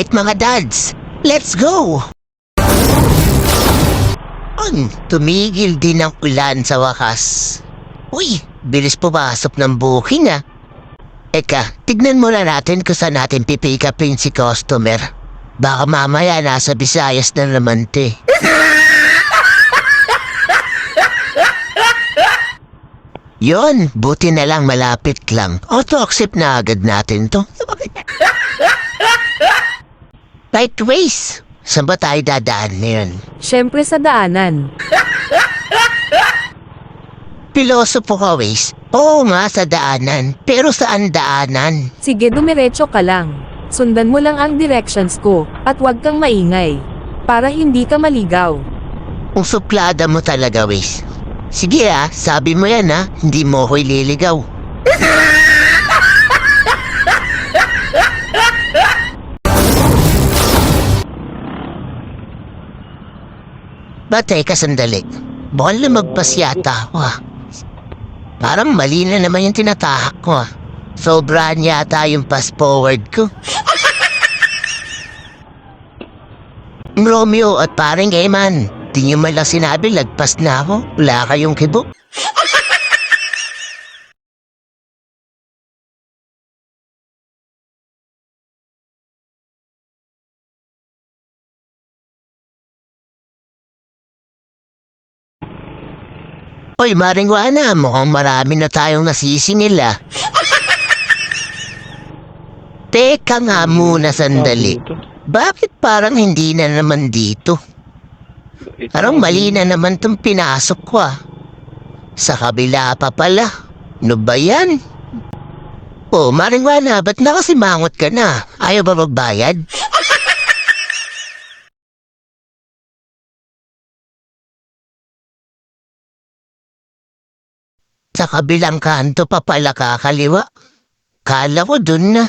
Alright mga dads, let's go! Tumigil din ang ulan sa wakas. Uy, bilis pumasok ng booking ah. Eka, tignan muna natin kung saan natin pipick upin si customer. Baka mamaya nasa Visayas na naman te. Yon, buti na lang malapit lang. Auto-accept na agad natin to. Right ways. Saan ba tayo dadaan ngayon? Siyempre sa daanan. Pilosopo ka, Waze. Oo nga, sa daanan. Pero saan daanan? Sige, dumiretso ka lang. Sundan mo lang ang directions ko, at huwag kang maingay. Para hindi ka maligaw. Kung suplada mo talaga, Waze. Sige sabi mo yan hindi mo ako'y liligaw. Teka sandali. Baka lumagpas yata ako Parang mali na naman yung tinatahak ko Sobrahan yata yung fast forward ko. Romeo at paring Eman, di nyo man lang sinabi lagpas na ako. Wala kayong kibo. Hoy, Maring Juana, mukhang marami na tayong nasisingil Teka nga muna sandali. Bakit parang hindi na naman dito? Parang mali na naman tong pinasok ko Sa kabila pa pala. Ano ba yan? Oh, Maring Juana, ba't nakasimangot ka na? Ayaw ba magbayad? Sa kabilang kanto pa pala kakaliwa. Kala ko dun na.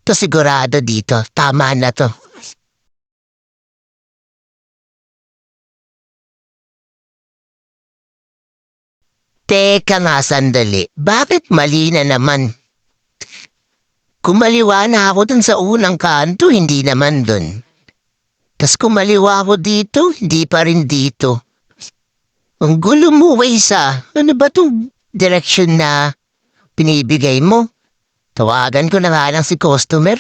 To sigurado dito. Tama na to. Teka nga sandali. Bakit mali na naman? Kumaliwa na ako dun sa unang kanto, hindi naman dun. Tas kumaliwa ako dito, hindi pa rin dito. Ang gulo mo, Waze Ano ba tong direction na pinibigay mo? Tawagan ko na nga lang si customer.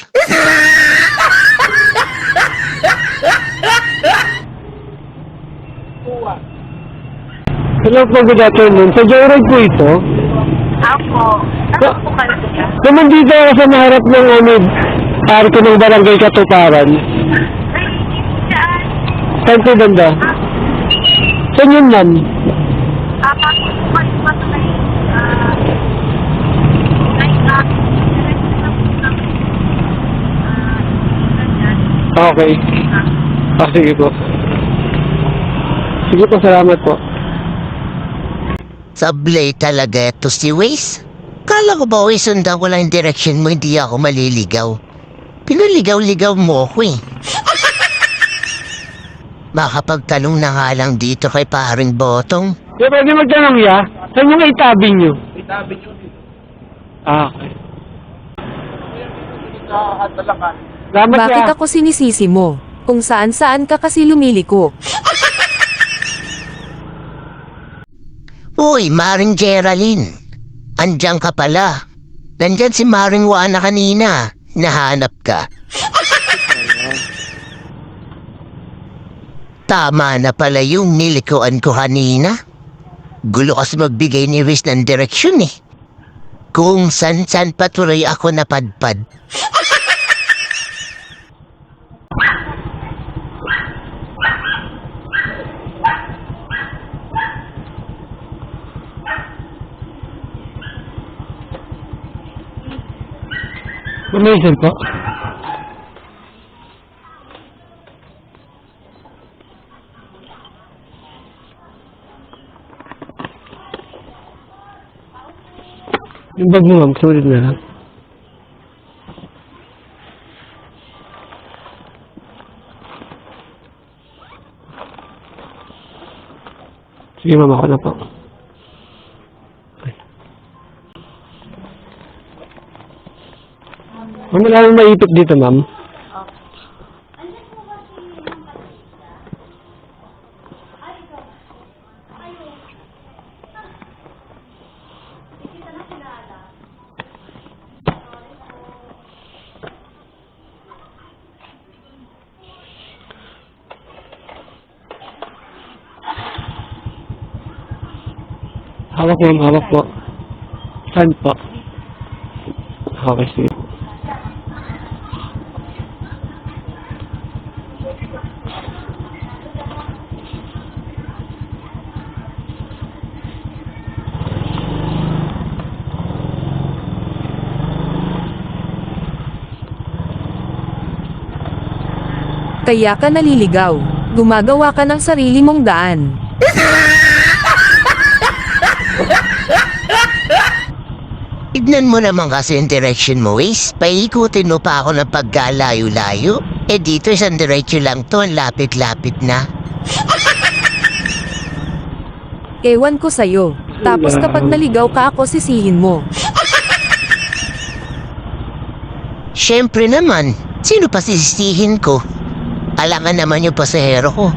Hello po, good afternoon. Sa Joyride po ito? Ako. Ano po kayo siya? Naman dito ako sa maharap ng parko ng Barangay Katuparan. Ay, saan? Saan po banda? Saan yun, ma'am? Okay. Sige po. Sige po, salamat po. Sablay talaga ito si Waze. Kala ko ba sundan ko lang yung direction mo, hindi ako maliligaw. Pinaligaw-ligaw mo ako Makapagtanong na nga lang dito kay paring Botong. Pwede magtanong saan yung itabi nyo? Itabi nyo dito. Okay. Salamat Bakit ako sinisisi mo? Kung saan-saan ka kasi lumiliko. Uy, Maring Geraldine. Andiyan ka pala. Nandyan si Maring Juana kanina. Nahanap ka. Tama na pala yung nilikuan ko kanina. Gulo kasi magbigay ni Riz ng direksyon Kung san-san patuloy ako napadpad. Amazing po. Yung bag mo, ma'am, sulit na lang. Sige, ma'am, ako na po. Wala naman maipit dito, ma'am. Hawak, ma'am. Hawak po. Saan po? Okay, sige. Kaya ka naliligaw. Gumagawa ka ng sarili mong daan. Tignan mo naman kasi yung direction mo, Waze. Paikutin mo pa ako ng pagkalayo-layo. Eh dito isang diretso lang to, ang lapit-lapit na. Ewan ko sa'yo. Tapos kapag naligaw ka ako sisihin mo. Siyempre naman, sino pa sisihin ko? Alangan naman yung pasahero ko.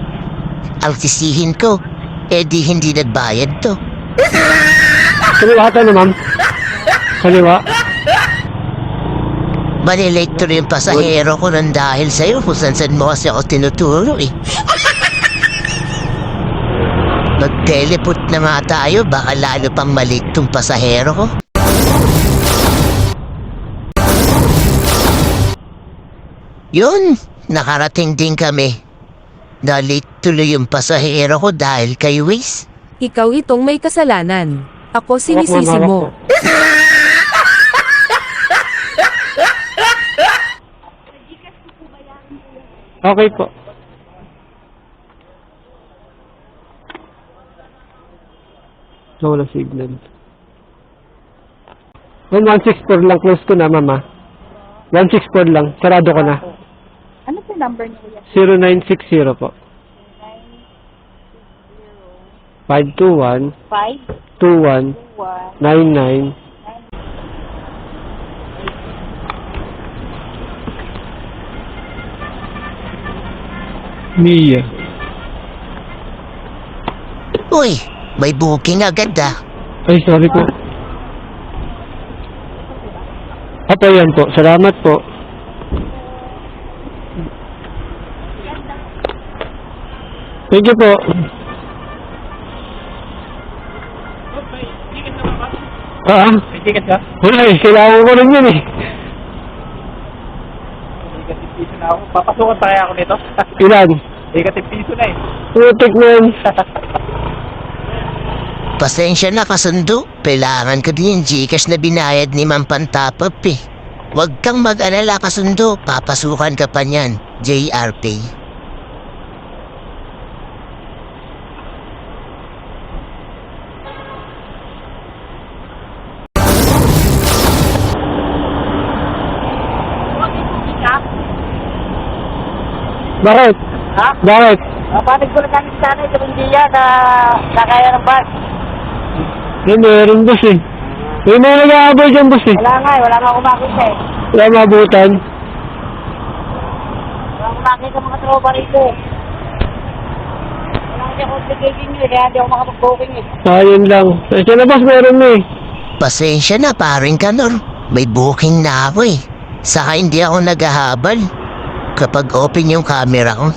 Ang sisihin ko, eh di hindi nagbayad to. Kaliwa ka na, ma'am. Kaliwa. Malilate to rin yung pasahero ko nang dahil sa'yo kung saan mo kasi ako tinuturo eh. Mag-teleport na nga tayo, baka lalo pang malate tong pasahero ko. Yun, nakarating din kami. Nalate tuloy yung pasahero ko dahil kay Waze. Ikaw itong may kasalanan. Ako sinisisi mo. Okay po. So, wala signal. 164 lang. Close ko na, mama. 164 lang. Sarado ko na. Ano po number niyo kuya? 0960 po. 521 5, 21 1, 99 Mia. Uy, may booking agad ah. Ay, sorry po. Apo, yan po. Salamat po. Thank you po. May ticket ka? Wala eh. Kailangan ko rin yun eh. Negative piso na ako. Papasukan pa kaya ako nito? Ilan? Negative piso na eh. Putik na yun. Pasensya na kasundo, kailangan ko din yung Gcash na binayad ni Ma'am Pantapop eh. Huwag kang mag-alala kasundo, papasukan ka pa niyan, JRP. Bakit? Ha? Bakit? Panig ko lang kami sana sa Bundia na nakaya ng bus. May meron boss eh. May mga nag-aabay dyan boss eh. Wala nga kumakita eh. Wala mabutan. Wala kumakita mga tropa rito. Wala kasi ako tigiging nyo eh, kaya hindi ako makapag-booking eh. Ayun lang. Kasi na boss, meron na eh. Pasensya na paring Kanor, may booking na ako eh. Saka hindi ako naghahabal kapag open yung camera ko.